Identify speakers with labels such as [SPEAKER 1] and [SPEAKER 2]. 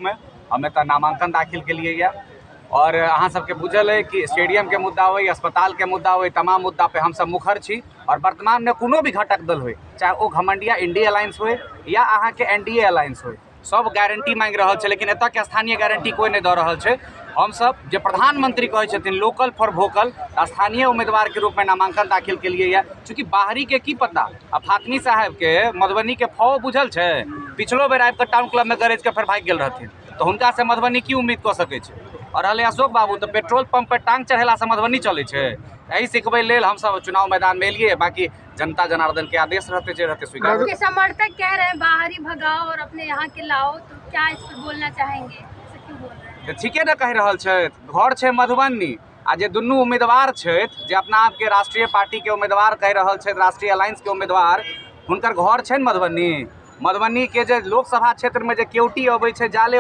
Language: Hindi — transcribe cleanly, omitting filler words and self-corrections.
[SPEAKER 1] में हम एतऽ नामांकन दाखिल केलिए यऽ और अहाँ सबके बुझल है कि स्टेडियम के मुद्दा हो, अस्पताल के मुद्दा हो, तमाम मुद्दा पे हम सब मुखर छी। और वर्तमान में कोनो भी घटक दल हो, चाहे वो घमंडिया इंडिया अलायंस हो या अहाँ के एनडीए अलायंस हो, सब गारंटी मांग रहा है, लेकिन एतऽ के स्थानीय गारंटी कोई नहीं दे रहा है। हम सब जो प्रधानमंत्री कहे छथिन लोकल फॉर वोकल, स्थानीय उम्मीदवार के रूप में नामांकन दाखिल केलिए। चूँकि बाहरी के की पता, अब फातमी साहब के मधुबनी के फौ बुझल है, पिछलो बेर आबि टाउन क्लब में गरज के फिर भाग गेल रहथिन, तो हुनका से मधुबनी की उम्मीद कऽ सकै छै। और रहलै अशोक बाबू, तो पेट्रोल पंप पर टांग चढ़ेला से मधुबनी चले छै। यही सिखबै लेल हम सब चुनाव मैदान में एलिए, बाकी जनता जनार्दन के आदेश रहते जो रहते स्वीकार।
[SPEAKER 2] आपके समर्थक कह रहे हैं बाहरी भगाओ और अपने यहाँ के लाओ, तो क्या इस पर बोलना चाहेंगे, ऐसा क्यों बोल रहे हैं?
[SPEAKER 1] ठीके न कहि रहल छथि, घर छै मधुबनी आ जे दुनू उम्मीदवार छथि, जे अपना आप के राष्ट्रीय पार्टी के उम्मीदवार कहि रहल छथि, राष्ट्रीय अलायंस के उम्मीदवार, हुनकर घर छै मधुबनी। मधुबनी के जे लोकसभा क्षेत्र में जे केवटी अबै छै, जाले